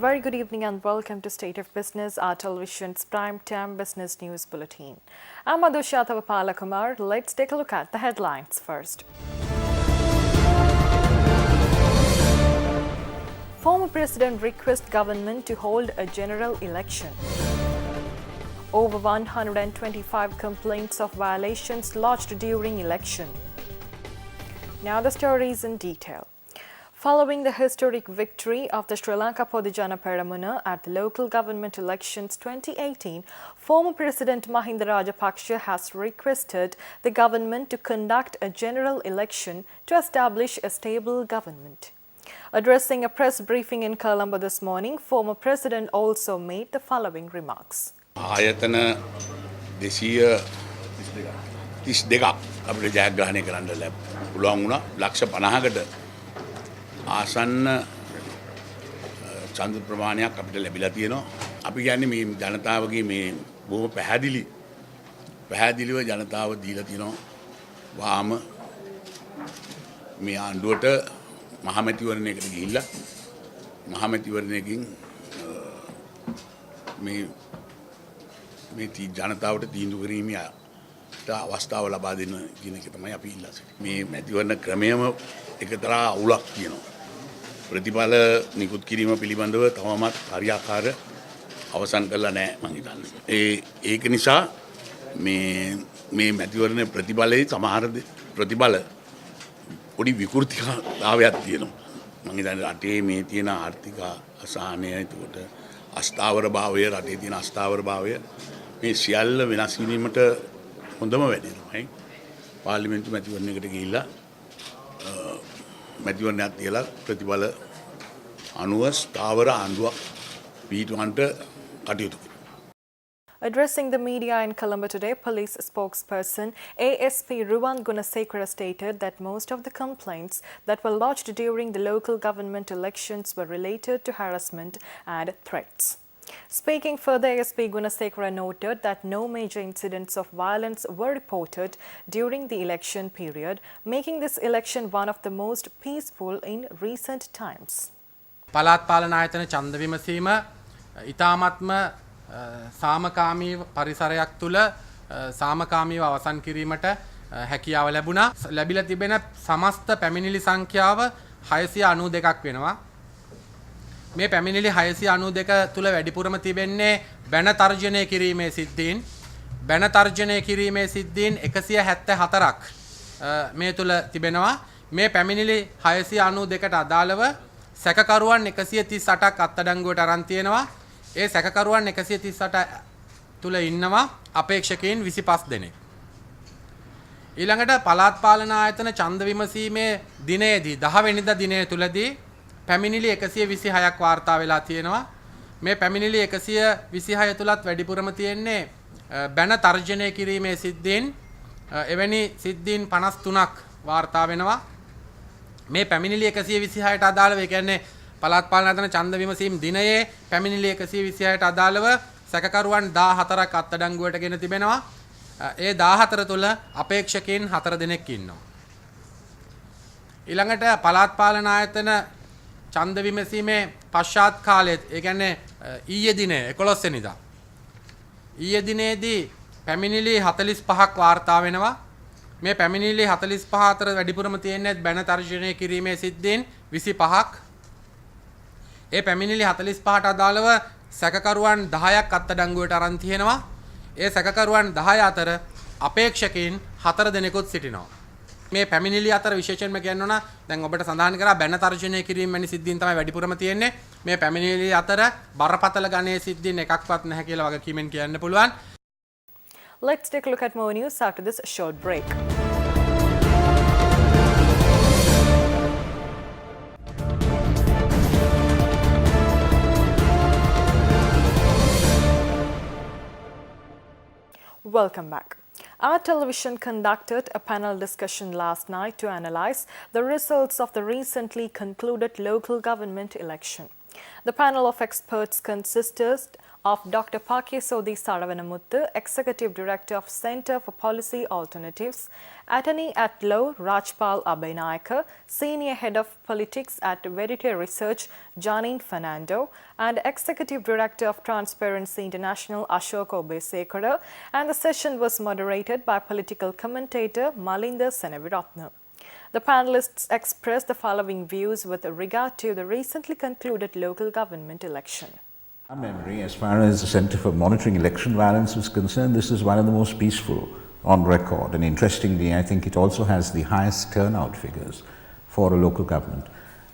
very good evening and welcome to State of Business, our television's prime time business news bulletin. I'm Adusha Thavappalakumar. Let's take a look at the headlines first. Former President requests government to hold a general election. Over 125 complaints of violations lodged during election. Now the stories in detail. Following the historic victory of the Sri Lanka Podujana Peramuna at the local government elections 2018, former President Mahinda Rajapaksa has requested the government to conduct a general election to establish a stable government. Addressing a press briefing in Colombo this morning, former President also made the following remarks. ආයතන 232ක් අපිට ජයග්‍රහණය කරන්න පුළුවන් වුණා. ලක්ෂ 50කට ආසන්න ඡන්ද ප්‍රමාණයක් අපිට ලැබිලා තියෙනවා. අපි කියන්නේ මේ ජනතාවගේ මේ බොහොම පැහැදිලිව ජනතාව දීලා තියෙනවා. වාම මේ ආණ්ඩුවට මහමැතිවරණයකට ගිහිල්ලා මහමැතිවරණයකින් මේ ජනතාවට තීන්දුව කිරීමට අවස්ථාව ලබා දෙන කියන එක තමයි අපි ඉල්ලා සිටින්නේ. මේ මැතිවරණ ක්‍රමයම එකතරා අවුලක් තියෙනවා. ප්‍රතිඵල නිකුත් කිරීම පිළිබඳව තවමත් හරියාකාර අවසන් කරලා නැහැ මම හිතන්නේ. ඒක නිසා මේ මැතිවරණ ප්‍රතිඵලයේ සමහර ප්‍රතිඵල පොඩි විකෘතිතාවයක් තියෙනවා. මම හිතන්නේ රටේ මේ තියෙන ආර්ථික අසහනය, ඒකට අස්ථාවර භාවය, රටේ තියෙන අස්ථාවර භාවය මේ සියල්ල වෙනස් කිරීමට හොඳම වැඩේ තමයි පාර්ලිමේන්තු මැතිවරණයකට ගිහිල්ලා මැතිවරණයක් තියලා ප්‍රතිඵල අනුව ස්ථාවර ආණ්ඩුවක් පිහිටවන්නට කටයුතු කරනවා. Addressing the media in Colombo today, police spokesperson ASP Ruwan Gunasekara stated that most of the complaints that were lodged during the local government elections were related to harassment and threats. Speaking further, ASP Gunasekara noted that no major incidents of violence were reported during the election period, making this election one of the most peaceful in recent times. පළාත් පාලන ආයතන ඡන්ද විමසීම ඊ타මත්ම සාමකාමී පරිසරයක් තුල සාමකාමීව අවසන් කිරීමට හැකියාව ලැබුණා. ලැබිලා තිබෙන සමස්ත පැමිණිලි සංඛ්‍යාව 692ක් වෙනවා. මේ පැමිණිලි 692 තුල වැඩිපුරම තිබෙන්නේ බැන තර්ජනය කිරීමේ සිද්ධීන්. බැන තර්ජනය කිරීමේ සිද්ධීන් 174ක් මේ තුල තිබෙනවා. මේ පැමිණිලි 692ට අදාළව සැකකරුවන් 138ක් අත්අඩංගුවට අරන් තියෙනවා. ඒ සැකකරුවන් 138 තුල ඉන්නවා අපේක්ෂකයන් 25 දෙනෙක්. ඊළඟට පළාත් පාලන ආයතන ඡන්ද විමසීමේ දිනයේදී 10 වෙනිදා දිනය තුලදී පැමිණිලි 126ක් වාර්තා වෙලා තියෙනවා. මේ පැමිණිලි 126 තුලත් වැඩිපුරම තියෙන්නේ බැන තර්ජනය කිරීමේ සිද්ධීන්. එවැනි සිද්ධීන් 53ක් වාර්තා වෙනවා. මේ පැමිණිලි 126ට අදාළව ඒ කියන්නේ පළාත් පාලන ආයතන ඡන්ද විමසීම් දිනයේ පැමිණිලි 126ට අදාළව සැකකරුවන් 14ක් අත්අඩංගුවට ගෙන තිබෙනවා. ඒ 14 තුල අපේක්ෂකයන් 4 දෙනෙක් ඉන්නවා. ඊළඟට පළාත් පාලන ආයතන ඡන්ද විමසීමේ පශ්චාත් කාලයේ ඒ කියන්නේ ඊයේ දිනේ 11 වෙනිදා ඊයේ දිනේදී පැමිණිලි 45ක් වාර්තා වෙනවා. මේ පැමිණිලි 45 අතර වැඩිපුරම තියෙන්නේ බැන තර්ජනය කිරීමේ සිද්ධීන් 25ක්. ඒ පැමිණිලි 45ට අදාළව සැකකරුවන් 10ක් අත්අඩංගුවට අරන් තියෙනවා. ඒ සැකකරුවන් 10 අතර අපේක්ෂකයන් 4 දෙනෙකුත් සිටිනවා. මේ පැමිණිලි අතර විශේෂයෙන්ම කියන්න ඕන දැන් ඔබට සඳහන් කරා බැන තර්ජනය කිරීම වැනි සිද්ධීන් තමයි වැඩිපුරම තියෙන්නේ. මේ පැමිණිලි අතර බරපතල ගණයේ සිද්ධීන් එකක්වත් නැහැ කියලා වගකීමෙන් කියන්න පුළුවන්. Let's take a look at more news after this short break. Welcome back. Our television conducted a panel discussion last night to analyze the results of the recently concluded local government election. The panel of experts consisted of Dr. Pakesodi Saravanamuthu, Executive Director of Centre for Policy Alternatives, Attorney at Law Rajpal Abhinayaka, Senior Head of Politics at Verite Research Janine Fernando, and Executive Director of Transparency International Ashok Obesekara, and the session was moderated by political commentator Malinda Seneviratne. The panelists expressed the following views with regard to the recently concluded local government election. Our memory, as far as the Centre for Monitoring Election Violence is concerned, this is one of the most peaceful on record. And interestingly, I think it also has the highest turnout figures for a local government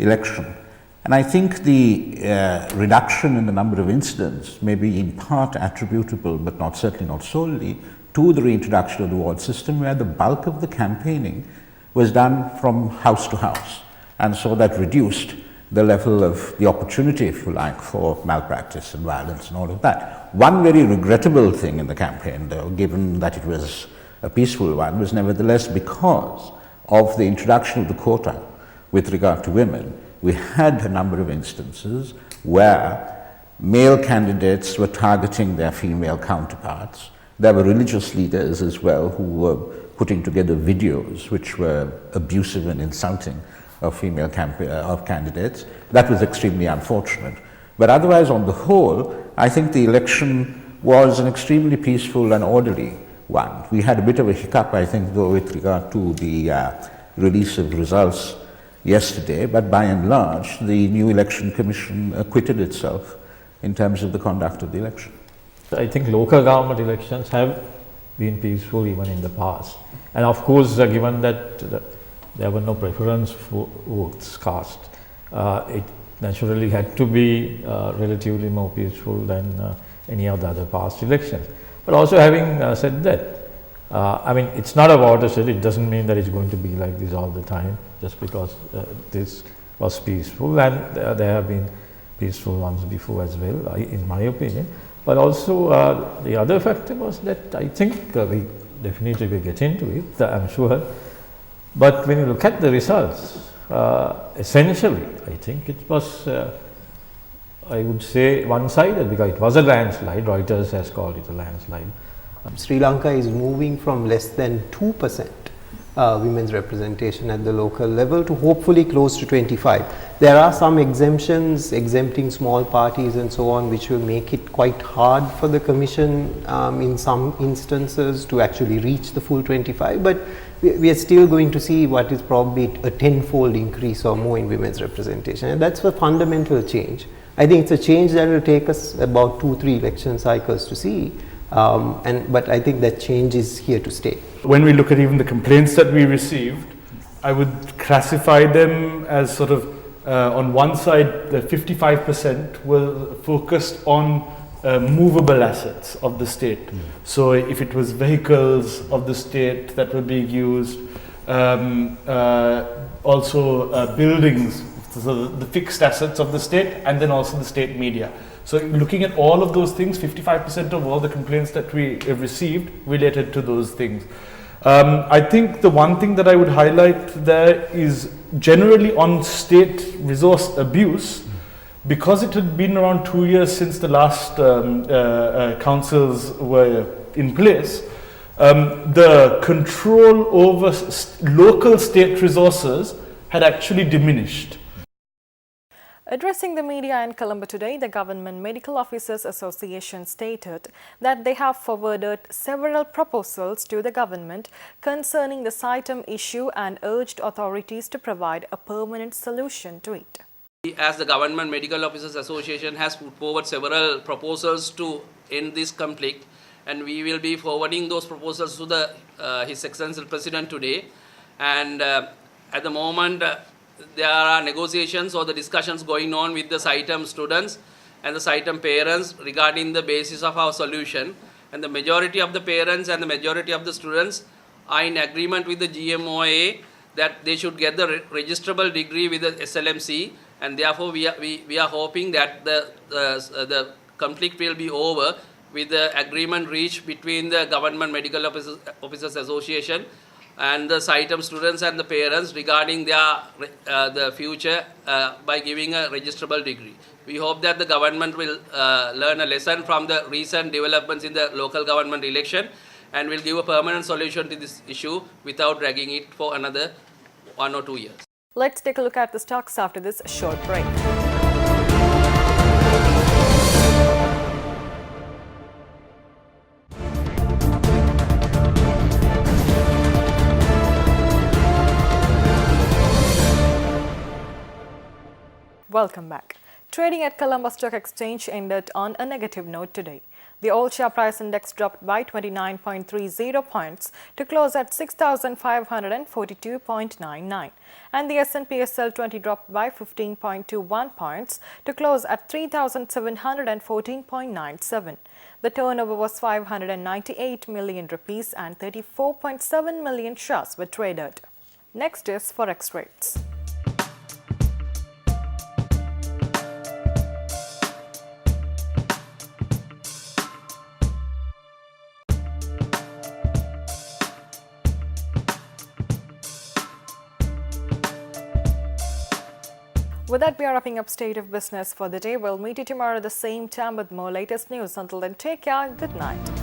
election. And I think the reduction in the number of incidents may be in part attributable, but certainly not solely, to the reintroduction of the ward system, where the bulk of the campaigning was done from house to house. And so that reduced the level of the opportunity, if you like, for malpractice and violence and all of that. One very regrettable thing in the campaign, though, given that it was a peaceful one, was nevertheless because of the introduction of the quota with regard to women, we had a number of instances where male candidates were targeting their female counterparts. There were religious leaders as well who were putting together videos which were abusive and insulting of female candidates. That was extremely unfortunate. But otherwise, on the whole, I think the election was an extremely peaceful and orderly one. We had a bit of a hiccup, I think, though, with regard to the release of results yesterday, but by and large, the new election commission acquitted itself in terms of the conduct of the election. I think local government elections have been peaceful even in the past. And of course, given that there were no preference for votes cast, it naturally had to be relatively more peaceful than any of the other past elections. But also having said that, I mean, it's not a watershed. It doesn't mean that it's going to be like this all the time, just because this was peaceful, and there have been peaceful ones before as well, in my opinion. But also the other factor was that I think we definitely will get into it, I'm sure. But when you look at the results, essentially, I think it was, I would say, one-sided, because it was a landslide. Reuters has called it a landslide. Sri Lanka is moving from less than 2% women's representation at the local level to hopefully close to 25. There are some exemptions, exempting small parties and so on, which will make it quite hard for the Commission in some instances to actually reach the full 25. But we are still going to see what is probably a tenfold increase or more in women's representation. And that's a fundamental change. I think it's a change that will take us about 2-3 election cycles to see. But I think that change is here to stay. When we look at even the complaints that we received, I would classify them as sort of on one side, the 55% were focused on movable assets of the state. So if it was vehicles of the state that were being used, also buildings, so the fixed assets of the state, and then also the state media. So looking at all of those things, 55% of all the complaints that we received related to those things. I think the one thing that I would highlight there is generally on state resource abuse, because it had been around 2 years since the last councils were in place, the control over local state resources had actually diminished. Addressing the media in Colombo today, the Government Medical Officers Association stated that they have forwarded several proposals to the government concerning the CITEM issue and urged authorities to provide a permanent solution to it. As the Government Medical Officers Association has put forward several proposals to end this conflict, and we will be forwarding those proposals to the His Excellency President today. And at the moment, there are negotiations or the discussions going on with the CITEM students and the CITEM parents regarding the basis of our solution. And the majority of the parents and the majority of the students are in agreement with the GMOA that they should get the registrable degree with the SLMC, and therefore we are hoping that the conflict will be over with the agreement reached between the Government Medical Officers Association, and the SITEM students and the parents regarding their the future by giving a registrable degree. We hope that the government will learn a lesson from the recent developments in the local government election and will give a permanent solution to this issue without dragging it for another 1 or 2 years. Let's take a look at the stocks after this short break. Welcome back. Trading at Colombo Stock Exchange ended on a negative note today. The all-share price index dropped by 29.30 points to close at 6,542.99, and the S&P SL 20 dropped by 15.21 points to close at 3,714.97. The turnover was 598 million rupees and 34.7 million shares were traded. Next is Forex rates. With that, we are wrapping up State of Business for the day. We'll meet you tomorrow at the same time with more latest news. Until then, take care. Good night.